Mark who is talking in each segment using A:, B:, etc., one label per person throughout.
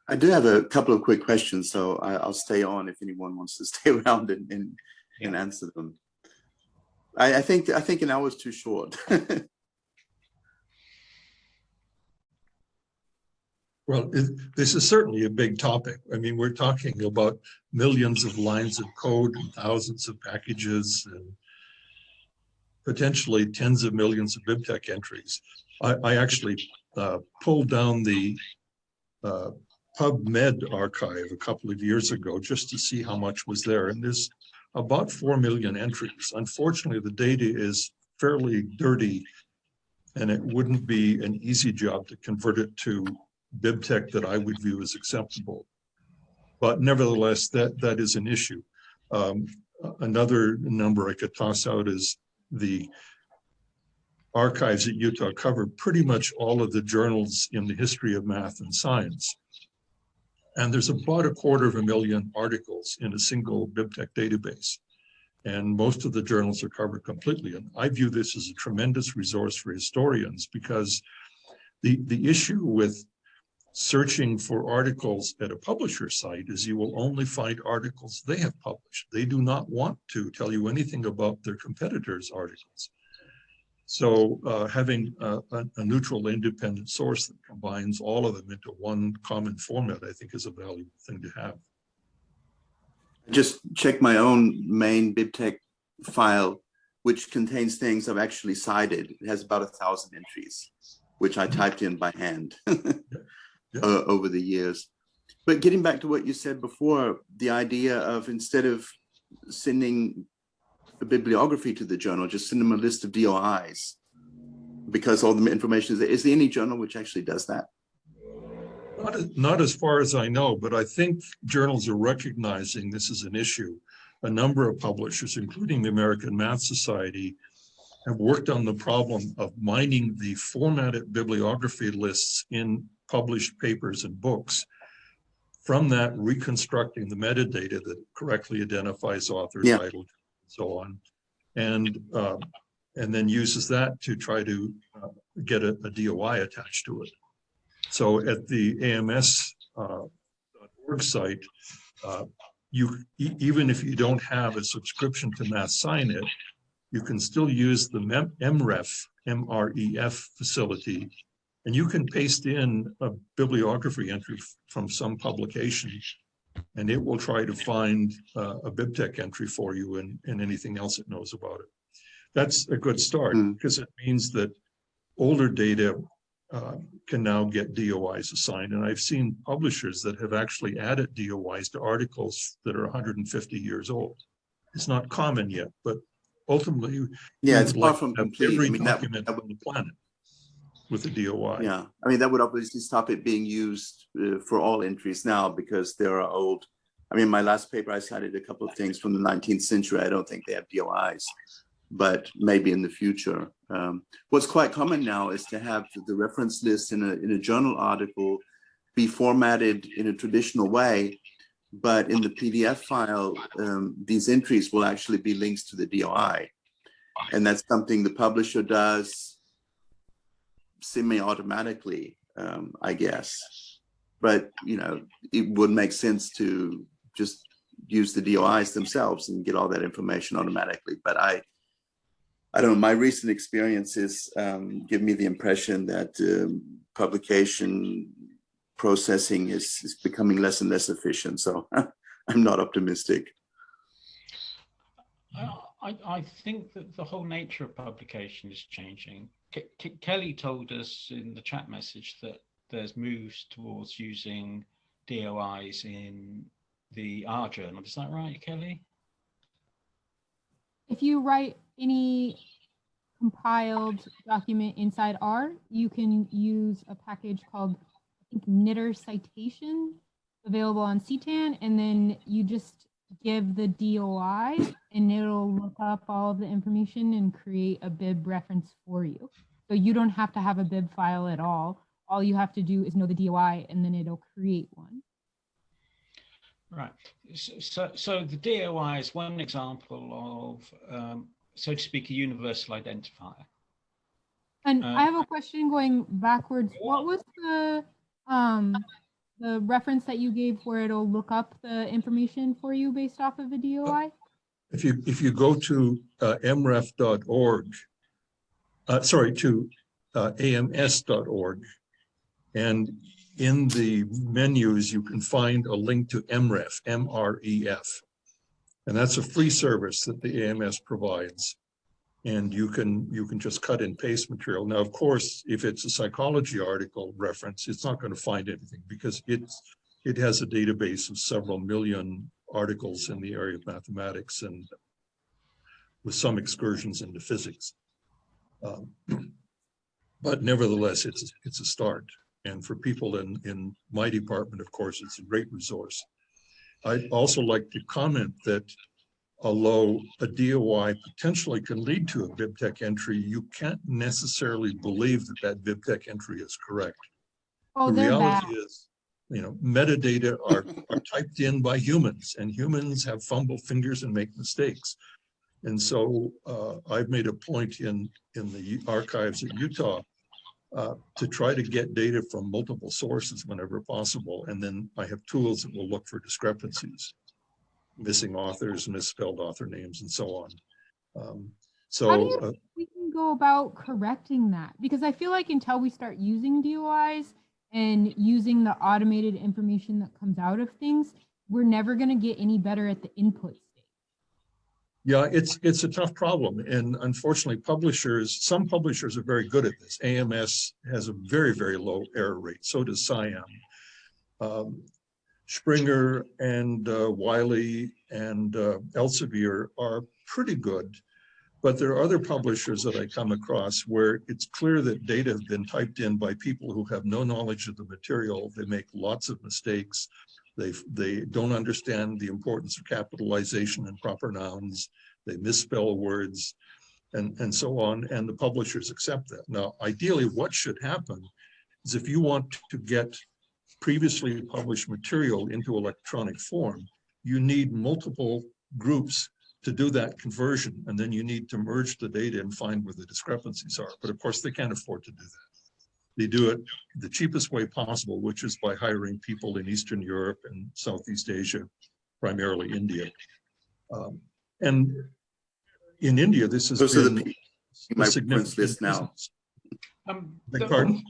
A: I do have a couple of quick questions, so I'll stay on if anyone wants to stay around and answer them. I think an hour is too short.
B: Well, this is certainly a big topic. I mean, we're talking about millions of lines of code and thousands of packages and potentially tens of millions of BibTeX entries. I actually pulled down the PubMed archive a couple of years ago just to see how much was there. And there's about 4 million entries. Unfortunately, the data is fairly dirty, and it wouldn't be an easy job to convert it to BibTeX that I would view as acceptable. But nevertheless, that is an issue. Another number I could toss out is the archives at Utah cover pretty much all of the journals in the history of math and science. And there's about 250,000 articles in a single BibTeX database. And most of the journals are covered completely. And I view this as a tremendous resource for historians, because the issue with searching for articles at a publisher site is you will only find articles they have published. They do not want to tell you anything about their competitors' articles. So having a neutral, independent source that combines all of them into one common format, I think, is a valuable thing to have.
A: Just check my own main BibTeX file, which contains things I've actually cited. It has about 1,000 entries, which I typed in by hand over the years. But getting back to what you said before, the idea of, instead of sending a bibliography to the journal, just send them a list of DOIs, because all the information is there. Is there any journal which actually does that?
B: Not as far as I know, but I think journals are recognizing this is an issue. A number of publishers, including the American Math Society, have worked on the problem of mining the formatted bibliography lists in published papers and books. From that, reconstructing the metadata that correctly identifies author, title, and so on, and then uses that to try to get a DOI attached to it. So at the AMS.org site, even if you don't have a subscription to MathSciNet, you can still use the MREF facility, and you can paste in a bibliography entry from some publication, and it will try to find a BibTeX entry for you and anything else it knows about it. That's a good start, because it means that older data can now get DOIs assigned. And I've seen publishers that have actually added DOIs to articles that are 150 years old. It's not common yet, but ultimately,
A: it's far from complete.
B: Every document on the planet with a DOI.
A: Yeah, I mean, that would obviously stop it being used for all entries now, because there are old. I mean, my last paper, I cited a couple of things from the 19th century. I don't think they have DOIs, but maybe in the future. What's quite common now is to have the reference list in a journal article be formatted in a traditional way, but in the PDF file, these entries will actually be links to the DOI. And that's something the publisher does semi-automatically, I guess. But, it would make sense to just use the DOIs themselves and get all that information automatically. But I don't know, my recent experiences give me the impression that publication processing is becoming less and less efficient. So I'm not optimistic.
C: I think that the whole nature of publication is changing. Kelly told us in the chat message that there's moves towards using DOIs in the R journal. Is that right, Kelly?
D: If you write any compiled document inside R, you can use a package called, I think, Knitter Citation, available on CTAN, and then you just give the DOI and it'll look up all the information and create a bib reference for you. So you don't have to have a bib file at all. All you have to do is know the DOI, and then it'll create one.
C: Right. So the DOI is one example of, so to speak, a universal identifier.
D: And I have a question going backwards. What was the the reference that you gave where it'll look up the information for you based off of a DOI?
B: If you go to mref.org, to ams.org, and in the menus you can find a link to MREF, M-R-E-F, and that's a free service that the AMS provides. And you can just cut and paste material. Now, of course, if it's a psychology article reference, it's not going to find anything because it has a database of several million articles in the area of mathematics and with some excursions into physics. But nevertheless, it's a start. And for people in my department, of course, it's a great resource. I'd also like to comment that although a DOI potentially can lead to a BibTeX entry, you can't necessarily believe that that BibTeX entry is correct.
D: Oh,
B: The
D: they're
B: reality
D: bad.
B: is, metadata are typed in by humans, and humans have fumble fingers and make mistakes. And so I've made a point in the archives at Utah to try to get data from multiple sources whenever possible. And then I have tools that will look for discrepancies, missing authors, misspelled author names, and so on.
D: How do you think we can go about correcting that? Because I feel like until we start using DOIs and using the automated information that comes out of things, we're never going to get any better at the input stage.
B: Yeah, it's a tough problem. And unfortunately, some publishers are very good at this. AMS has a very, very low error rate. So does SIAM. Springer and Wiley and Elsevier are pretty good, but there are other publishers that I come across where it's clear that data have been typed in by people who have no knowledge of the material. They make lots of mistakes. They don't understand the importance of capitalization and proper nouns. They misspell words and so on, and the publishers accept that. Now, ideally, what should happen is if you want to get previously published material into electronic form, you need multiple groups to do that conversion, and then you need to merge the data and find where the discrepancies are. But of course, they can't afford to do that. They do it the cheapest way possible, which is by hiring people in Eastern Europe and Southeast Asia, primarily India. And in India, this has been
A: my
B: a
A: reference
B: significant
A: list now.
B: Beg pardon?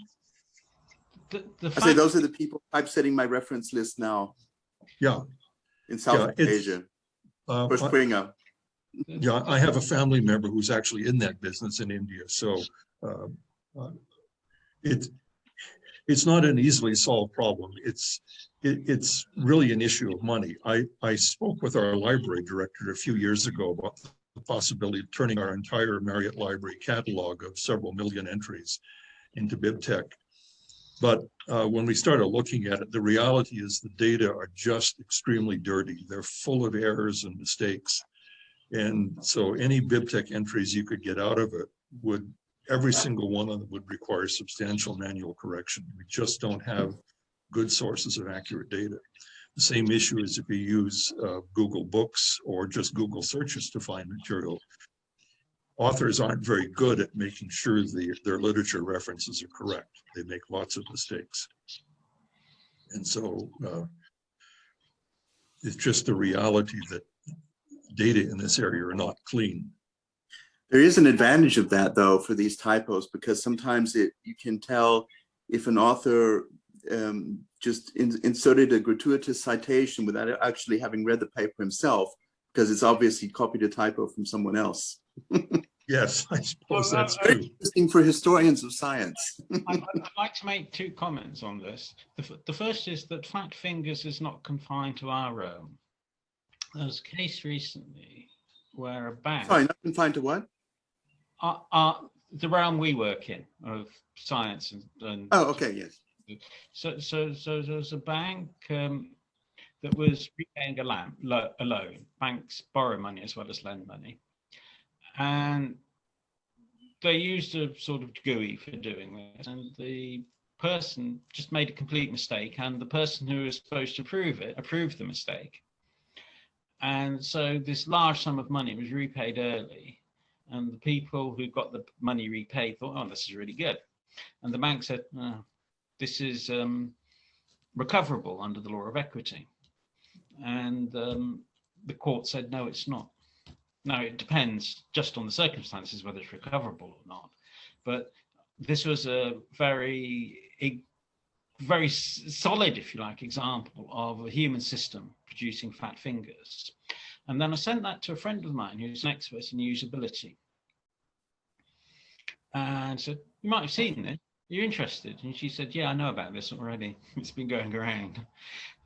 A: I say those are the people typesetting my reference list now.
B: Yeah.
A: In South Asia. For Springer.
B: Yeah, I have a family member who's actually in that business in India. So it's not an easily solved problem. It's really an issue of money. I spoke with our library director a few years ago about the possibility of turning our entire Marriott Library catalog of several million entries into BibTeX. But when we started looking at it, the reality is the data are just extremely dirty. They're full of errors and mistakes. And so any BibTeX entries you could get out of it every single one of them would require substantial manual correction. We just don't have good sources of accurate data. The same issue is if you use Google Books or just Google searches to find material. Authors aren't very good at making sure their literature references are correct. They make lots of mistakes. And so it's just a reality that data in this area are not clean.
A: There is an advantage of that, though, for these typos, because sometimes you can tell if an author just inserted a gratuitous citation without actually having read the paper himself, because it's obviously copied a typo from someone else.
B: Yes, I suppose that's true.
A: Interesting for historians of science.
C: I'd like to make two comments on this. The first is that Fat Fingers is not confined to our realm. There was a case recently where a bank...
A: Sorry, not confined to what?
C: The realm we work in, of science and
A: oh, okay, yes.
C: So there was a bank that was repaying a loan. Banks borrow money as well as lend money. And they used a sort of GUI for doing this. And the person just made a complete mistake. And the person who was supposed to approve it approved the mistake. And so this large sum of money was repaid early. And the people who got the money repaid thought, oh, this is really good. And the bank said, oh, this is recoverable under the law of equity. And the court said, no, it's not. Now, it depends just on the circumstances whether it's recoverable or not. But this was a very solid, if you like, example of a human system producing fat fingers. And then I sent that to a friend of mine who's an expert in usability. And said, you might have seen it. You're interested? And she said, yeah, I know about this already. It's been going around.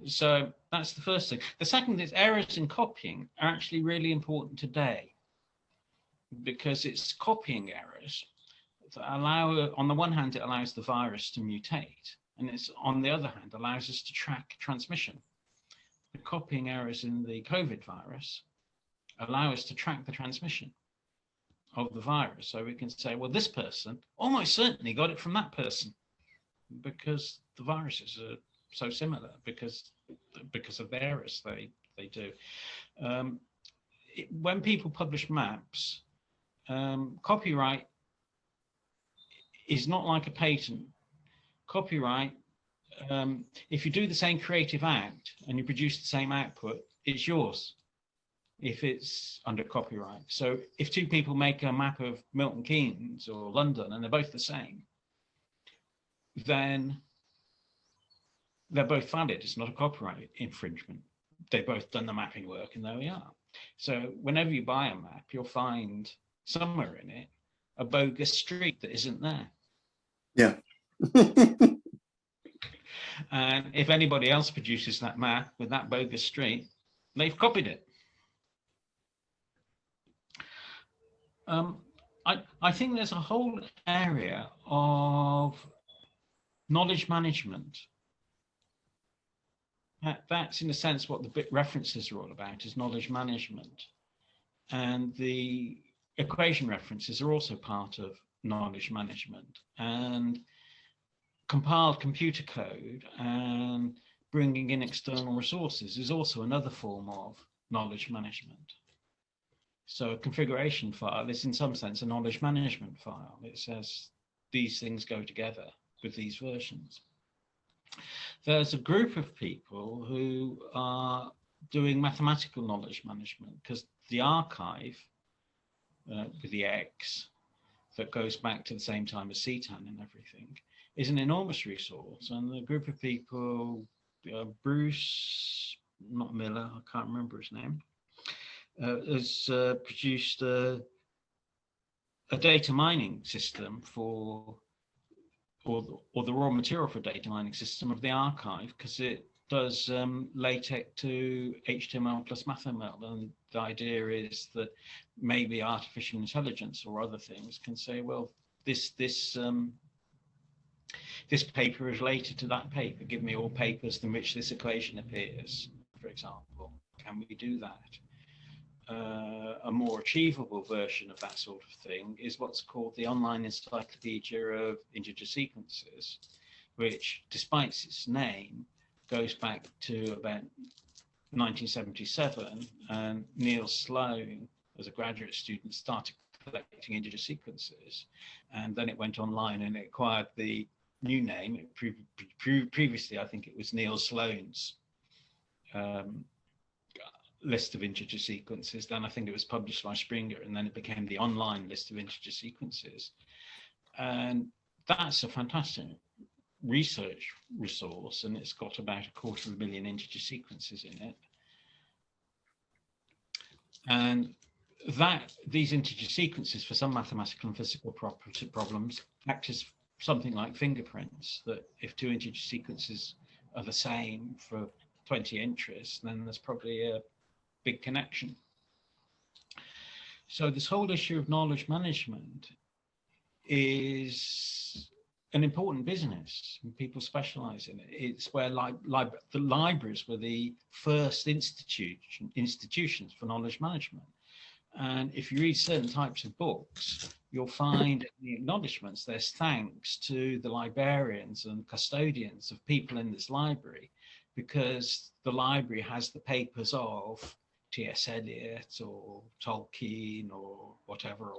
C: So that's the first thing. The second is errors in copying are actually really important today, because it's copying errors that allow, on the one hand, it allows the virus to mutate, and it's, on the other hand, allows us to track transmission. The copying errors in the COVID virus allow us to track the transmission of the virus. So we can say, well, this person almost certainly got it from that person, because the viruses are so similar, because of the errors they do. When people publish maps, copyright is not like a patent. Copyright, if you do the same creative act and you produce the same output, it's yours if it's under copyright. So if two people make a map of Milton Keynes or London and they're both the same, then they're both valid. It's not a copyright infringement. They've both done the mapping work, and there we are. So whenever you buy a map, you'll find somewhere in it a bogus street that isn't there.
A: Yeah.
C: And if anybody else produces that map with that bogus street, they've copied it. I think there's a whole area of knowledge management. That's in a sense what the bit references are all about, is knowledge management. And the equation references are also part of knowledge management. And compiled computer code and bringing in external resources is also another form of knowledge management. So a configuration file is in some sense a knowledge management file. It says these things go together with these versions. There's a group of people who are doing mathematical knowledge management, because the archive with the X that goes back to the same time as CTAN and everything is an enormous resource. And the group of people, Bruce, not Miller, I can't remember his name, has produced a data mining system for, or the raw material for a data mining system of the archive, because it does LaTeX to HTML plus MathML. And the idea is that maybe artificial intelligence or other things can say, well, this paper is related to that paper. Give me all papers in which this equation appears, for example. Can we do that? A more achievable version of that sort of thing is what's called the Online Encyclopedia of Integer Sequences, which, despite its name, goes back to about 1977, and Neil Sloan, as a graduate student, started collecting integer sequences, and then it went online and it acquired the new name. Previously, I think it was Neil Sloan's list of integer sequences. Then I think it was published by Springer, and then it became the online list of integer sequences. And that's a fantastic research resource, and it's got about 250,000 integer sequences in it. And that these integer sequences for some mathematical and physical problems act as something like fingerprints, that if two integer sequences are the same for 20 entries, then there's probably a big connection. So this whole issue of knowledge management is an important business. People specialize in it. It's where the libraries were the first institutions for knowledge management. And if you read certain types of books, you'll find in the acknowledgements there's thanks to the librarians and custodians of people in this library, because the library has the papers of T.S. Eliot or Tolkien or whatever,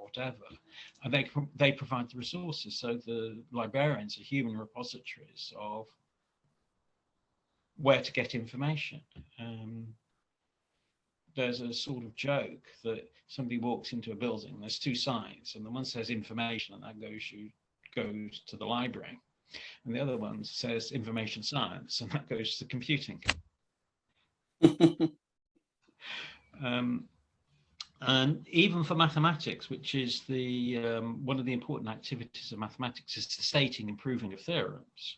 C: and they provide the resources. So the librarians are human repositories of where to get information. There's a sort of joke that somebody walks into a building, there's two signs, and the one says information, and that goes to the library, and the other one says information science, and that goes to computing. And even for mathematics, which is the one of the important activities of mathematics, is the stating and proving of theorems.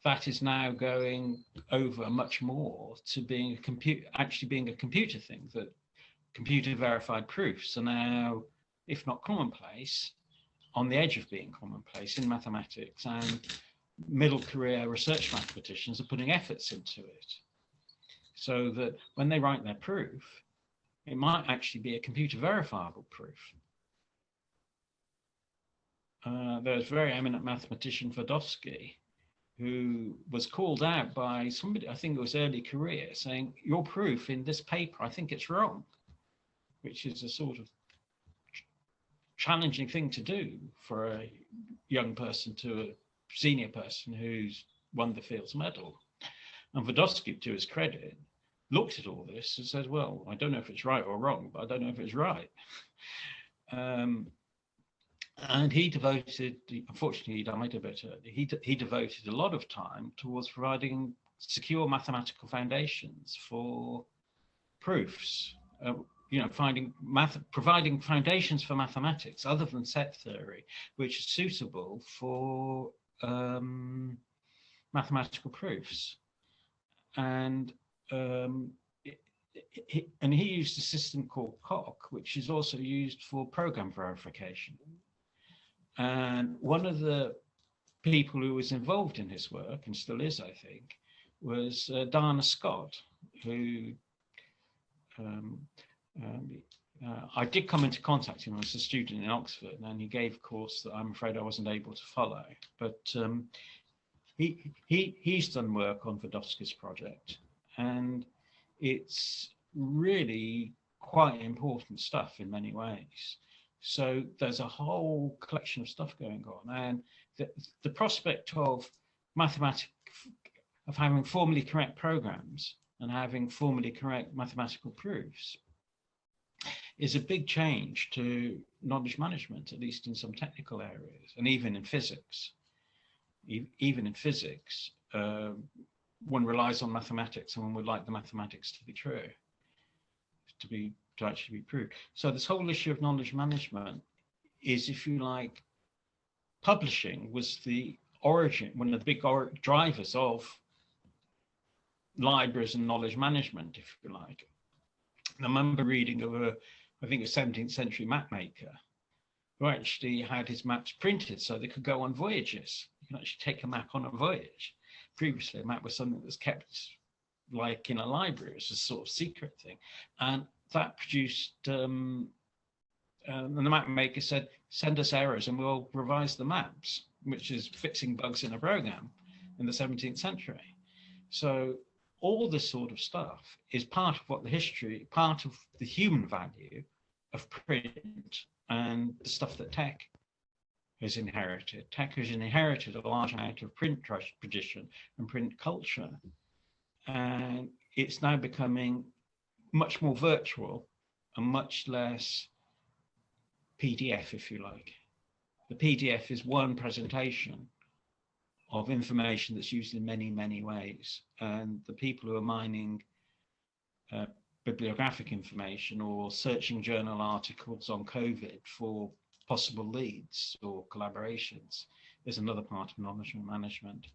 C: That is now going over much more to being actually being a computer thing. That computer verified proofs are now, if not commonplace, on the edge of being commonplace in mathematics, and middle career research mathematicians are putting efforts into it, so that when they write their proof, it might actually be a computer verifiable proof. There's a very eminent mathematician, Verdovsky, who was called out by somebody, I think it was early career, saying, your proof in this paper, I think it's wrong, which is a sort of challenging thing to do for a young person to a senior person who's won the Fields Medal. And Verdovsky, to his credit, looked at all this and said, well, I don't know if it's right or wrong, but I don't know if it's right. And he devoted, unfortunately he died a bit early, he devoted a lot of time towards providing secure mathematical foundations for proofs, providing foundations for mathematics other than set theory, which is suitable for mathematical proofs. And he used a system called COC, which is also used for program verification. And one of the people who was involved in his work, and still is, I think, was Diana Scott, who I did come into contact with him as a student in Oxford, and he gave a course that I'm afraid I wasn't able to follow. But he's done work on Verdovsky's project, and it's really quite important stuff in many ways. So there's a whole collection of stuff going on, and the prospect of having formally correct programs and having formally correct mathematical proofs is a big change to knowledge management, at least in some technical areas, and even in physics. Even in physics, one relies on mathematics, and one would like the mathematics to be true, to actually be proved. So this whole issue of knowledge management is, if you like, publishing was the origin, one of the big drivers of libraries and knowledge management, if you like. And I remember reading of I think a 17th century map maker who actually had his maps printed so they could go on voyages. You can actually take a map on a voyage. Previously, a map was something that was kept like in a library. It was a sort of secret thing. And that produced, and the map maker said, send us errors and we'll revise the maps, which is fixing bugs in a program in the 17th century. So all this sort of stuff is part of what part of the human value of print and the stuff that tech has inherited. Tech has inherited a large amount of print tradition and print culture. And it's now becoming much more virtual and much less PDF, if you like. The PDF is one presentation of information that's used in many, many ways. And the people who are mining bibliographic information or searching journal articles on COVID for possible leads or collaborations is another part of knowledge management.